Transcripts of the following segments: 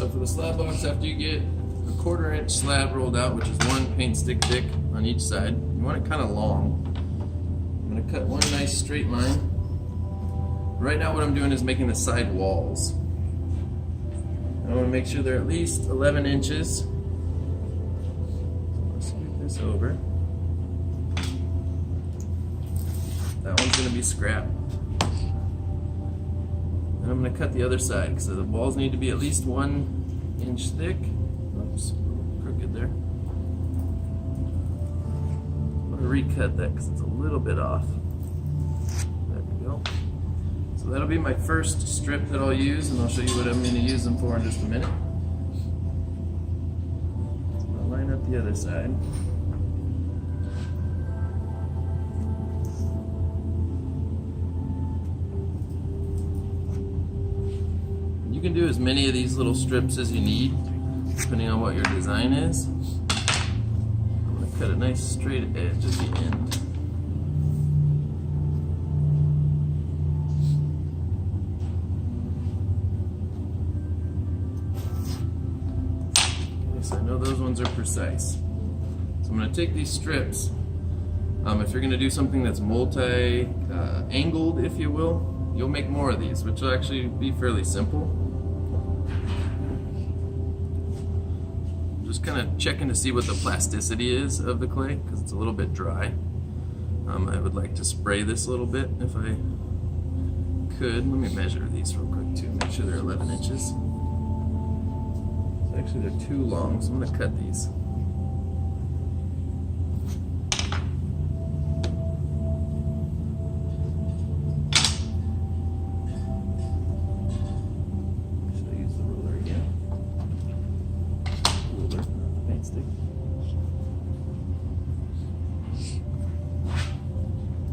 So for the slab box, after you get a 1/4 inch slab rolled out, which is 1 paint stick thick on each side, you want it kind of long. I'm going to cut one nice straight line. Right now what I'm doing is making the side walls. I want to make sure they're at least 11 inches. So let's scoot this over. That one's going to be scrap. And I'm going to cut the other side because the walls need to be at least 1 inch thick. Oops, a little crooked there. I'm going to recut that because it's a little bit off. There we go. So that'll be my first strip that I'll use, and I'll show you what I'm going to use them for in just a minute. So I'll line up the other side. You can do as many of these little strips as you need, depending on what your design is. I'm going to cut a nice straight edge at the end. Okay, so I know those ones are precise. So I'm going to take these strips. If you're going to do something that's multi-angled, if you will, you'll make more of these, which will actually be fairly simple. Just kind of checking to see what the plasticity is of the clay, because it's a little bit dry. I would like to spray this a little bit if I could. Let me measure these real quick too, make sure they're 11 inches. So actually they're too long, so I'm going to cut these.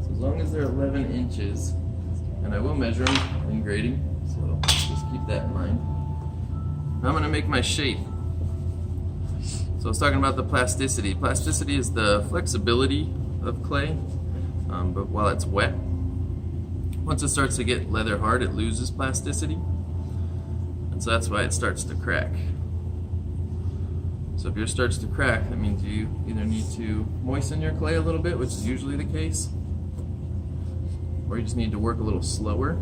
As long as they're 11 inches, and I will measure them in grading, so just keep that in mind. Now I'm going to make my shape. So I was talking about the plasticity. Plasticity is the flexibility of clay, but while it's wet, once it starts to get leather hard, it loses plasticity, and so that's why it starts to crack. So if yours starts to crack, that means you either need to moisten your clay a little bit, which is usually the case, or you just need to work a little slower.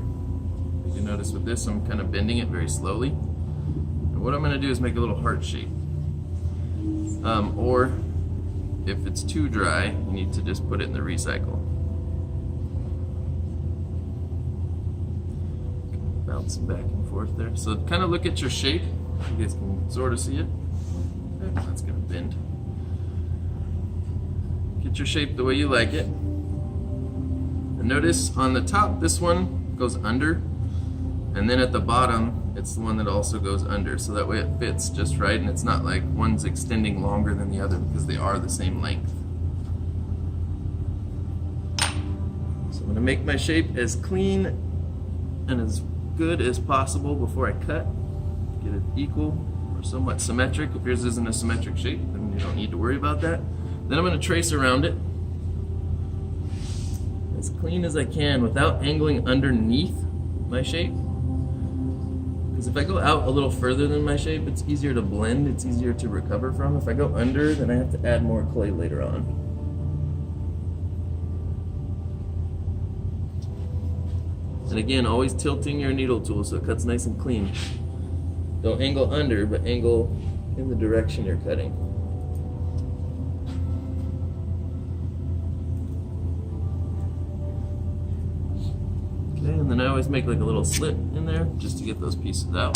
As you notice with this, I'm kind of bending it very slowly. And what I'm going to do is make a little heart shape. Or if it's too dry, you need to just put it in the recycle. Bouncing back and forth there. So kind of look at your shape. You guys can sort of see it. That's going to bend. Get your shape the way you like it. And notice on the top, this one goes under, and then at the bottom, it's the one that also goes under, so that way it fits just right, and it's not like one's extending longer than the other because they are the same length. So I'm going to make my shape as clean and as good as possible before I cut. Get it equal or somewhat symmetric. If yours isn't a symmetric shape, then you don't need to worry about that. Then I'm going to trace around it as clean as I can without angling underneath my shape. Because if I go out a little further than my shape, it's easier to blend, it's easier to recover from. If I go under, then I have to add more clay later on. And again, always tilting your needle tool so it cuts nice and clean. Don't angle under, but angle in the direction you're cutting. Okay, and then I always make like a little slit in there just to get those pieces out.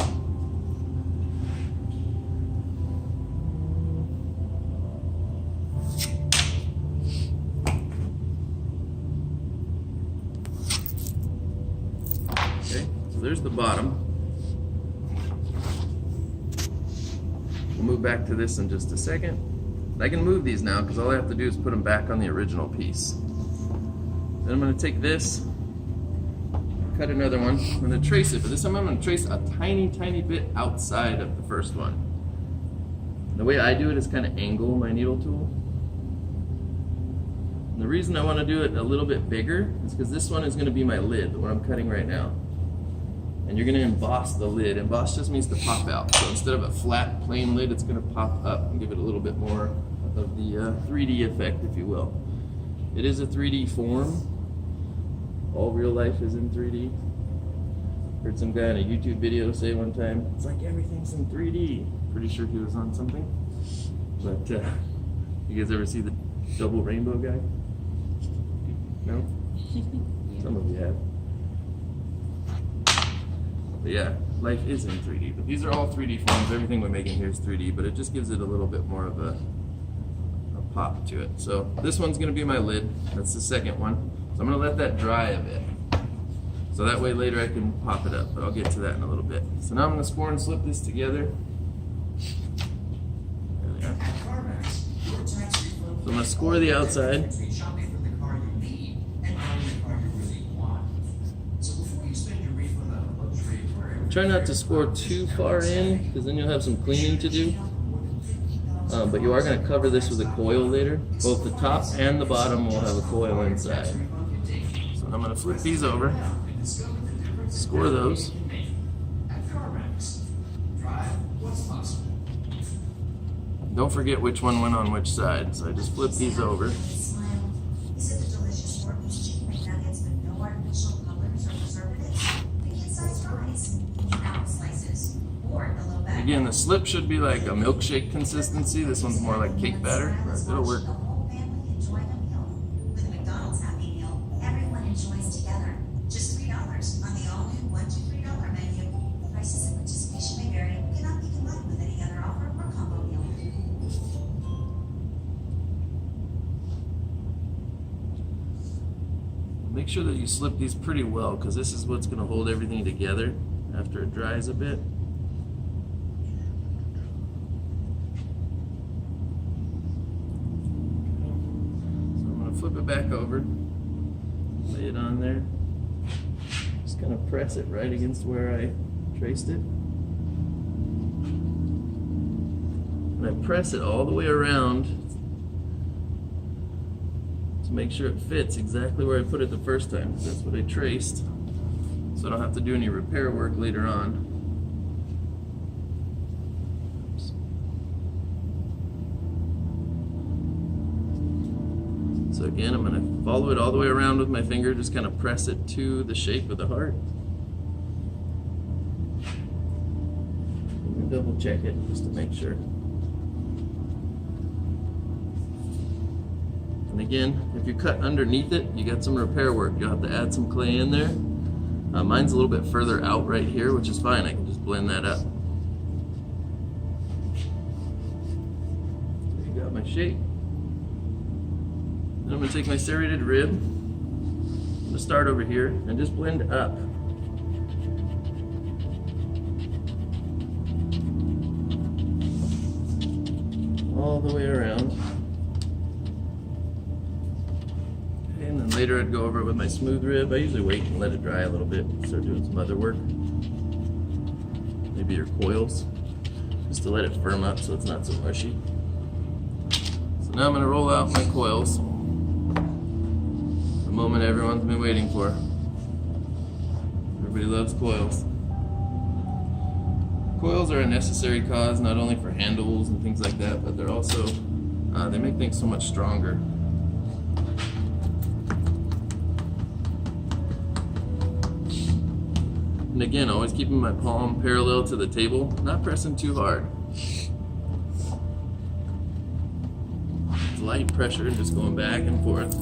Okay, so there's the bottom. We'll move back to this in just a second. I can move these now because all I have to do is put them back on the original piece. Then I'm going to take this, cut another one. I'm going to trace it, but this time I'm going to trace a tiny bit outside of the first one. The way I do it is kind of angle my needle tool. And the reason I want to do it a little bit bigger is because this one is going to be my lid, the one I'm cutting right now. and you're gonna emboss the lid. Emboss just means to pop out. So instead of a flat, plain lid, it's gonna pop up and give it a little bit more of the 3D effect, if you will. It is a 3D form. All real life is in 3D. Heard some guy in a YouTube video say one time, it's like everything's in 3D. Pretty sure he was on something. But you guys ever see the double rainbow guy? No? Some of you have. But yeah, life is in 3D. But these are all 3D forms. Everything we're making here is 3D, but it just gives it a little bit more of a pop to it. So this one's gonna be my lid. That's the second one. So I'm gonna let that dry a bit. So that way later I can pop it up, but I'll get to that in a little bit. So now I'm gonna score and slip this together. There we are. So I'm gonna score the outside. Try not to score too far in, because then you'll have some cleaning to do. But you are going to cover this with a coil later. Both the top and the bottom will have a coil inside. So I'm going to flip these over, score those. Don't forget which one went on which side, so I just flip these over. Again, the slip should be like a milkshake consistency. This one's more like cake batter, but it'll work. Make sure that you slip these pretty well, because this is what's going to hold everything together after it dries a bit. Flip it back over, lay it on there, just kind of press it right against where I traced it. And I press it all the way around to make sure it fits exactly where I put it the first time, because that's what I traced, so I don't have to do any repair work later on. So again, I'm going to follow it all the way around with my finger, just kind of press it to the shape of the heart. And double check it just to make sure. And again, if you cut underneath it, you got some repair work. You'll have to add some clay in there. Mine's a little bit further out right here, which is fine. I can just blend that up. So you got my shape. Then I'm going to take my serrated rib, I'm going to start over here and just blend up. All the way around. Okay, and then later I'd go over it with my smooth rib. I usually wait and let it dry a little bit and start doing some other work. Maybe your coils, just to let it firm up so it's not so mushy. So now I'm going to roll out my coils. The moment everyone's been waiting for. Everybody loves coils. Coils are a necessary cause, not only for handles and things like that, but they're also, they make things so much stronger. And again, always keeping my palm parallel to the table, not pressing too hard. It's light pressure, just going back and forth.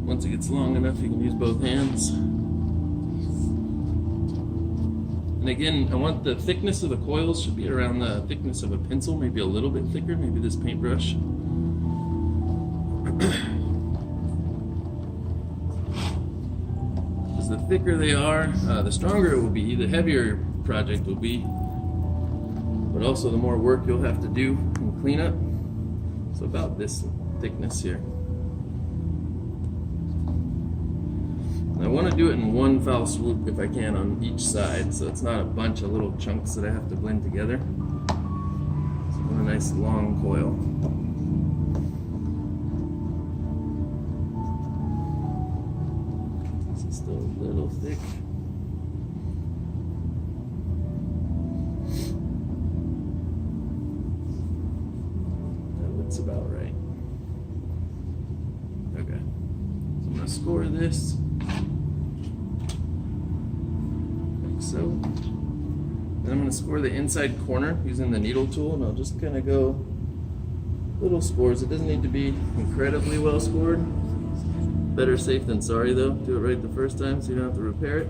Once it gets long enough, you can use both hands. And again, I want the thickness of the coils should be around the thickness of a pencil, maybe a little bit thicker, maybe this paintbrush. Because the thicker they are, the stronger it will be, the heavier project will be, but also the more work you'll have to do and clean up. So about this thickness here. I want to do it in one foul swoop if I can on each side, so it's not a bunch of little chunks that I have to blend together. So I want a nice long coil. Just a little thick. That looks about right. Okay. So I'm going to score this. Like so. Then I'm going to score the inside corner using the needle tool, and I'll just kind of go little scores. It doesn't need to be incredibly well scored. Better safe than sorry though. Do it right the first time so you don't have to repair it.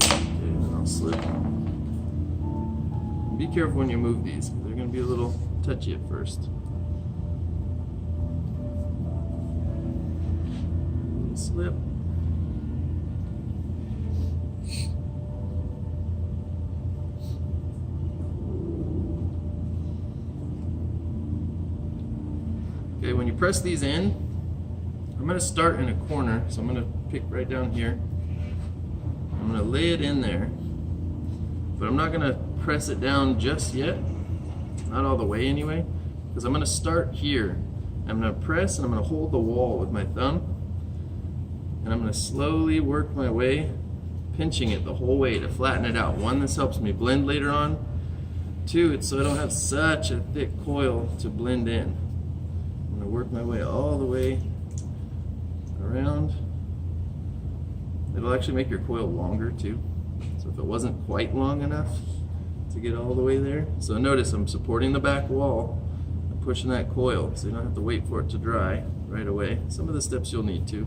Okay, and then I'll slip. Be careful when you move these, because they're going to be a little touchy at first. Slip. Okay, when you press these in, I'm going to start in a corner, so I'm going to pick right down here. I'm going to lay it in there, but I'm not going to press it down just yet, not all the way anyway, because I'm going to start here. I'm going to press and I'm going to hold the wall with my thumb, and I'm going to slowly work my way, pinching it the whole way to flatten it out. One, this helps me blend later on. Two, it's so I don't have such a thick coil to blend in. I'm going to work my way all the way around. It'll actually make your coil longer too. So if it wasn't quite long enough to get all the way there. So notice I'm supporting the back wall and pushing that coil so you don't have to wait for it to dry right away. Some of the steps you'll need to.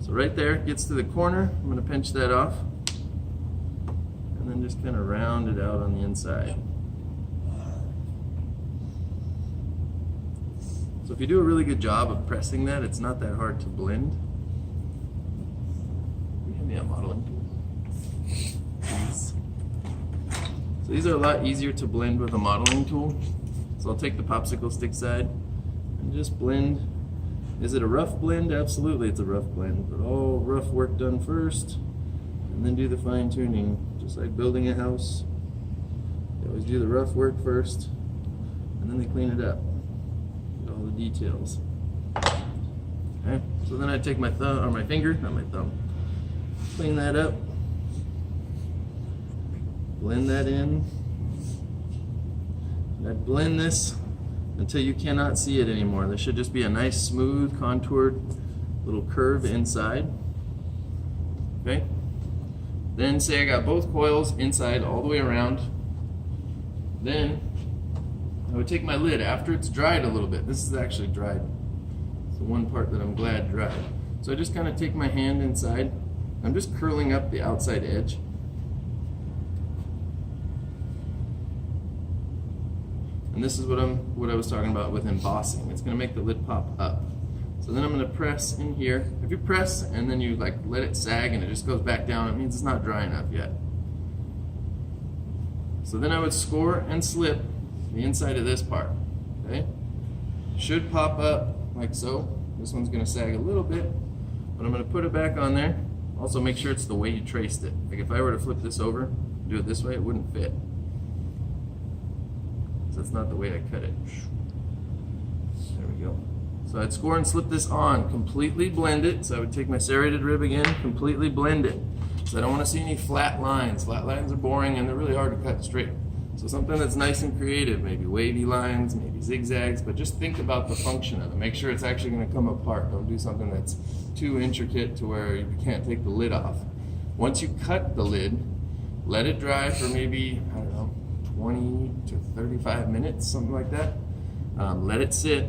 So right there, it gets to the corner. I'm going to pinch that off and then just kind of round it out on the inside. So if you do a really good job of pressing that, it's not that hard to blend. Give me a modeling tool. So these are a lot easier to blend with a modeling tool. So I'll take the popsicle stick side and just blend. Is it a rough blend? Absolutely, it's a rough blend. But all rough work done first, and then do the fine tuning, just like building a house. They always do the rough work first, and then they clean it up. Get all the details. Okay. So then I take my thumb, or my finger, not my thumb. Clean that up. Blend that in. And I blend this until you cannot see it anymore. There should just be a nice, smooth, contoured little curve inside. Okay? Then say I got both coils inside all the way around. Then I would take my lid after it's dried a little bit. This is actually dried. It's the one part that I'm glad dried. So I just kind of take my hand inside. I'm just curling up the outside edge. And this is what I was talking about with embossing. It's going to make the lid pop up. So then I'm going to press in here. If you press and then you like let it sag and it just goes back down, it means it's not dry enough yet. So then I would score and slip the inside of this part. Okay? Should pop up like so. This one's going to sag a little bit, but I'm going to put it back on there. Also make sure it's the way you traced it. Like if I were to flip this over, do it this way, it wouldn't fit. So that's not the way I cut it. There we go. So I'd score and slip this on, completely blend it. So I would take my serrated rib again, completely blend it. So I don't want to see any flat lines. Flat lines are boring and they're really hard to cut straight. So something that's nice and creative, maybe wavy lines, maybe zigzags, but just think about the function of it. Make sure it's actually going to come apart. Don't do something that's too intricate to where you can't take the lid off. Once you cut the lid, let it dry for maybe, I don't know, 20 to 35 minutes, something like that. Let it sit.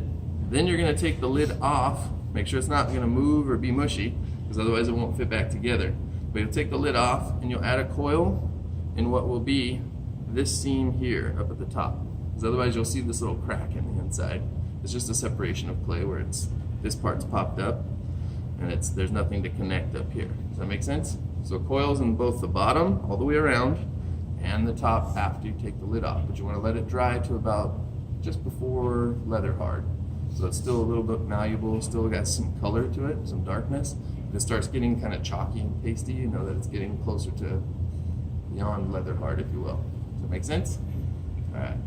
Then you're going to take the lid off. Make sure it's not going to move or be mushy, because otherwise it won't fit back together. But you'll take the lid off and you'll add a coil in what will be this seam here up at the top, because otherwise you'll see this little crack in the inside. It's just a separation of clay where this part's popped up and there's nothing to connect up here. Does that make sense? So coils in both the bottom all the way around and the top after you take the lid off, but you want to let it dry to about just before leather hard. So it's still a little bit malleable, still got some color to it, some darkness. If it starts getting kind of chalky and pasty, you know that it's getting closer to beyond leather hard, if you will. Does that make sense? All right.